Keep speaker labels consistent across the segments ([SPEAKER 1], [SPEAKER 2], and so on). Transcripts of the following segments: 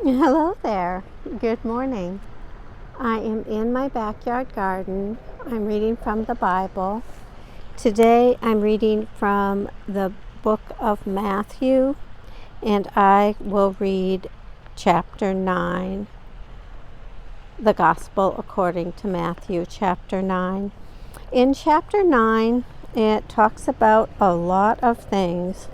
[SPEAKER 1] Hello there. Good morning. I am in my backyard garden. I'm reading from the Bible. Today I'm reading from the book of Matthew, and I will read chapter 9, the Gospel according to Matthew, chapter 9. In chapter 9, it talks about a lot of things.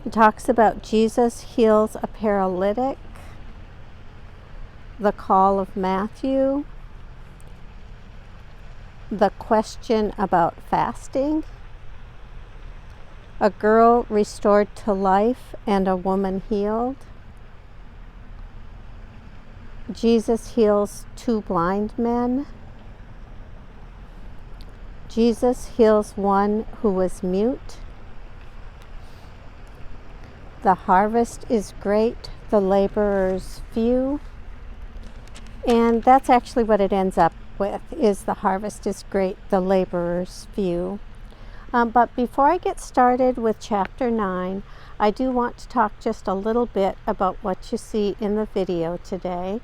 [SPEAKER 1] It talks about Jesus heals a paralytic, the call of Matthew, the question about fasting, a girl restored to life and a woman healed, Jesus heals 2 blind men, Jesus heals one who was mute, the harvest is great, the laborers few. And that's actually what it ends up with, is the harvest is great, the laborers few. But before I get started with chapter 9, I do want to talk just a little bit about what you see in the video today.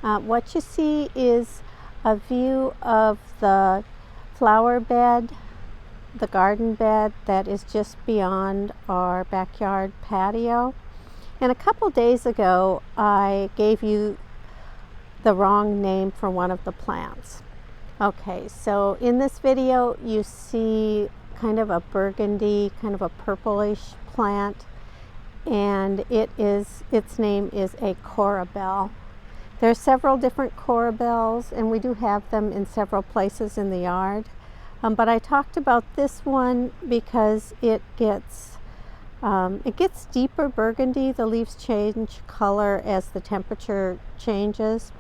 [SPEAKER 1] What you see is a view of the flower bed, the garden bed that is just beyond our backyard patio. And a couple days ago, I gave you the wrong name for one of the plants. Okay, so in this video you see kind of a burgundy, kind of a purplish plant, and its name is a corabelle. There are several different corabelles, and we do have them in several places in the yard. But I talked about this one because it gets deeper burgundy. The leaves change color as the temperature changes,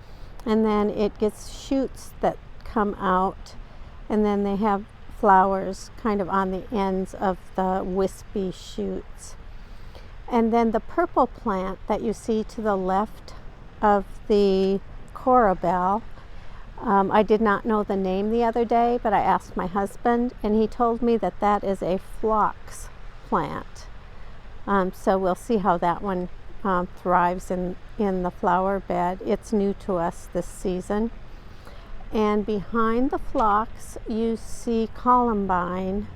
[SPEAKER 1] and then it gets shoots that come out, and then they have flowers kind of on the ends of the wispy shoots. And then the purple plant that you see to the left of the corabelle, I did not know the name the other day, but I asked my husband, and he told me that that is a phlox plant. So we'll see how that one thrives in the flower bed. It's new to us this season. And behind the phlox you see columbine.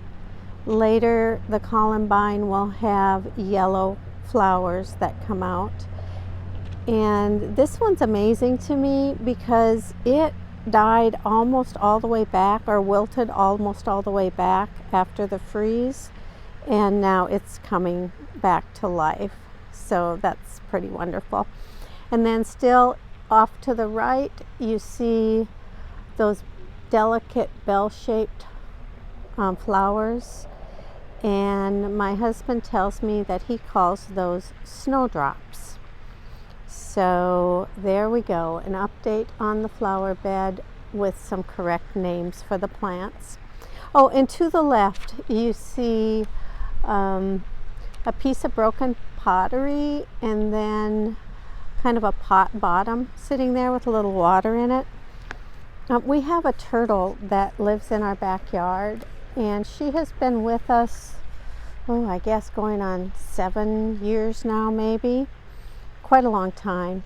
[SPEAKER 1] Later the columbine will have yellow flowers that come out. And this one's amazing to me because it died almost all the way back, or wilted almost all the way back after the freeze, and now it's coming back to life. So that's pretty wonderful. And then still off to the right you see those delicate bell-shaped flowers, and my husband tells me that he calls those snowdrops. So there we go, an update on the flower bed with some correct names for the plants. Oh, and to the left you see a piece of broken pottery, and then kind of a pot bottom sitting there with a little water in it. We have a turtle that lives in our backyard, and she has been with us, I guess going on 7 years now, maybe. Quite a long time.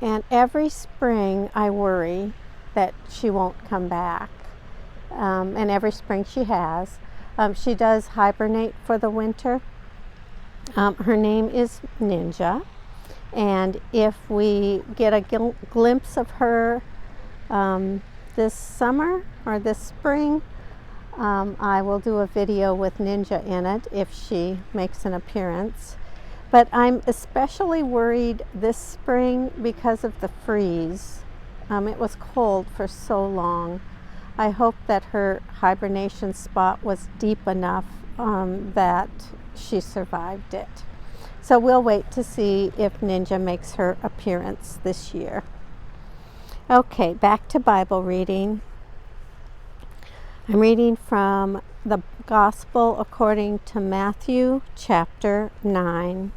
[SPEAKER 1] And every spring I worry that she won't come back. And every spring she has. She does hibernate for the winter. Her name is Ninja, and if we get a glimpse of her this summer or this spring, I will do a video with Ninja in it if she makes an appearance. But I'm especially worried this spring because of the freeze. It was cold for so long. I hope that her hibernation spot was deep enough that she survived it. So we'll wait to see if Ninja makes her appearance this year. Okay, back to Bible reading. I'm reading from the Gospel according to Matthew chapter 9.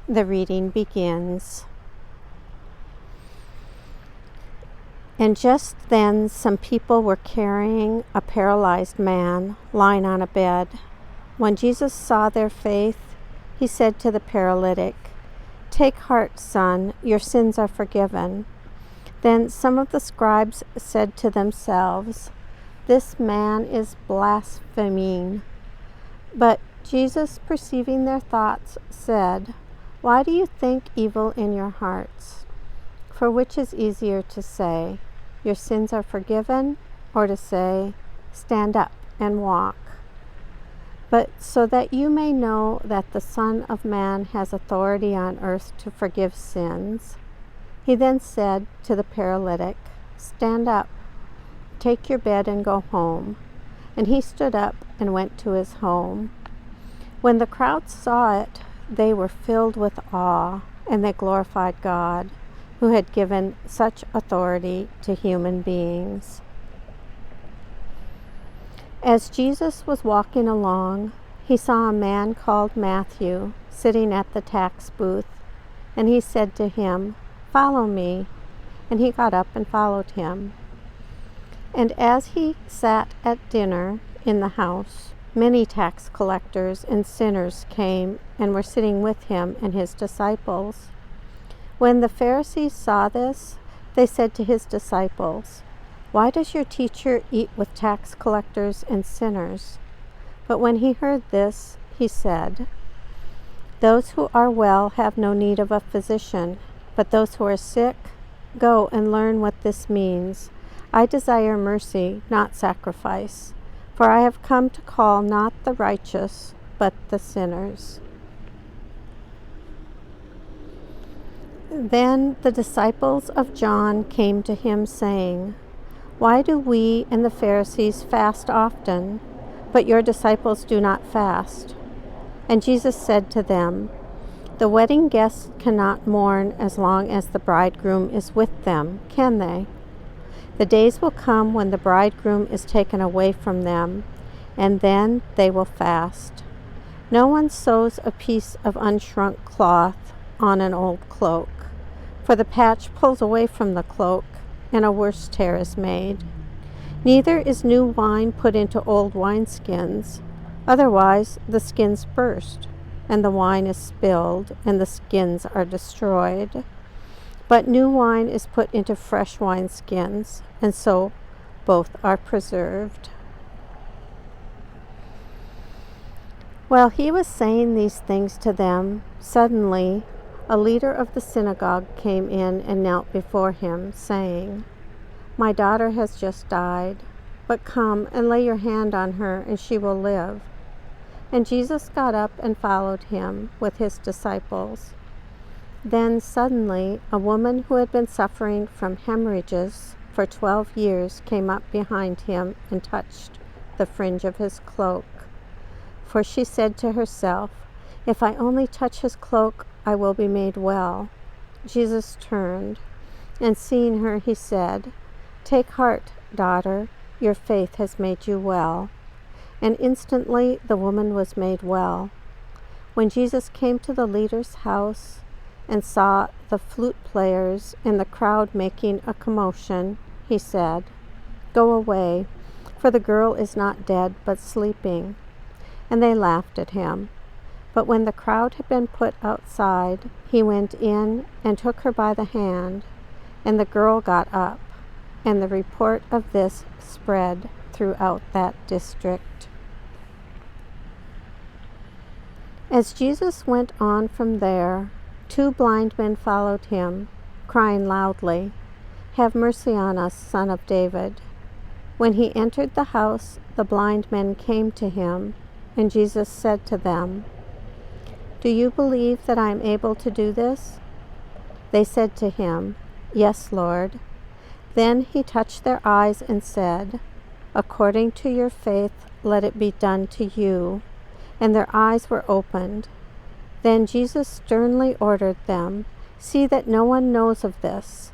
[SPEAKER 1] The reading begins. And just then some people were carrying a paralyzed man lying on a bed. When Jesus saw their faith, he said to the paralytic, "Take heart, son, your sins are forgiven." Then some of the scribes said to themselves, "This man is blaspheming." But Jesus, perceiving their thoughts, said, "Why do you think evil in your hearts? For which is easier to say, 'Your sins are forgiven,' or to say, 'Stand up and walk'? But so that you may know that the Son of Man has authority on earth to forgive sins." He then said to the paralytic, "Stand up, take your bed and go home." And he stood up and went to his home. When the crowd saw it, they were filled with awe, and they glorified God, who had given such authority to human beings. As Jesus was walking along, he saw a man called Matthew sitting at the tax booth, and he said to him, "Follow me." And he got up and followed him. And as he sat at dinner in the house, many tax collectors and sinners came and were sitting with him and his disciples. When the Pharisees saw this, they said to his disciples, "Why does your teacher eat with tax collectors and sinners?" But when he heard this, he said, "Those who are well have no need of a physician, but those who are sick, go and learn what this means. I desire mercy, not sacrifice, for I have come to call not the righteous, but the sinners." Then the disciples of John came to him, saying, "Why do we and the Pharisees fast often, but your disciples do not fast?" And Jesus said to them, "The wedding guests cannot mourn as long as the bridegroom is with them, can they? The days will come when the bridegroom is taken away from them, and then they will fast. No one sews a piece of unshrunk cloth on an old cloak, for the patch pulls away from the cloak, and a worse tear is made. Neither is new wine put into old wineskins, otherwise the skins burst, and the wine is spilled, and the skins are destroyed. But new wine is put into fresh wineskins, and so both are preserved." While he was saying these things to them, suddenly a leader of the synagogue came in and knelt before him, saying, "My daughter has just died, but come and lay your hand on her, and she will live." And Jesus got up and followed him with his disciples. Then suddenly a woman who had been suffering from hemorrhages for 12 years came up behind him and touched the fringe of his cloak. For she said to herself, "If I only touch his cloak, I will be made well." Jesus turned, and seeing her, he said, "Take heart, daughter, your faith has made you well." And instantly the woman was made well. When Jesus came to the leader's house and saw the flute players and the crowd making a commotion, he said, "Go away, for the girl is not dead, but sleeping." And they laughed at him. But when the crowd had been put outside, he went in and took her by the hand, and the girl got up, and the report of this spread throughout that district. As Jesus went on from there, 2 blind men followed him, crying loudly, "Have mercy on us, Son of David." When he entered the house, the blind men came to him, and Jesus said to them, "Do you believe that I am able to do this?" They said to him, "Yes, Lord." Then he touched their eyes and said, "According to your faith, let it be done to you." And their eyes were opened. Then Jesus sternly ordered them, "See that no one knows of this."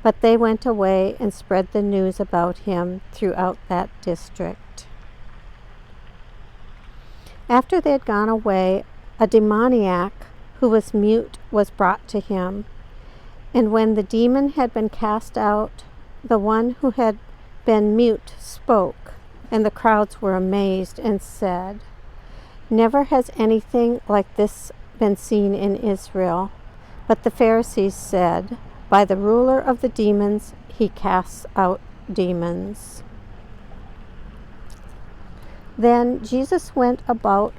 [SPEAKER 1] But they went away and spread the news about him throughout that district. After they had gone away, a demoniac who was mute was brought to him. And when the demon had been cast out, the one who had been mute spoke, and the crowds were amazed and said, "Never has anything like this been seen in Israel." But the Pharisees said, "By the ruler of the demons, he casts out demons." Then Jesus went about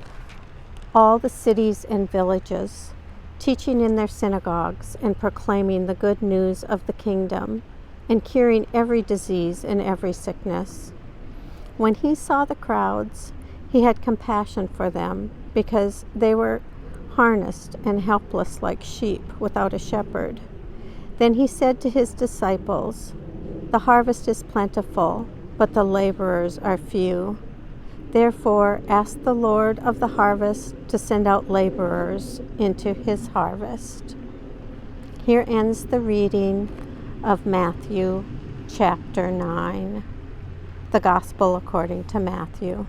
[SPEAKER 1] all the cities and villages, teaching in their synagogues and proclaiming the good news of the kingdom, and curing every disease and every sickness. When he saw the crowds, he had compassion for them, because they were harnessed and helpless like sheep without a shepherd. Then he said to his disciples, "The harvest is plentiful, but the laborers are few. Therefore, ask the Lord of the harvest to send out laborers into his harvest." Here ends the reading of Matthew chapter 9, the Gospel according to Matthew.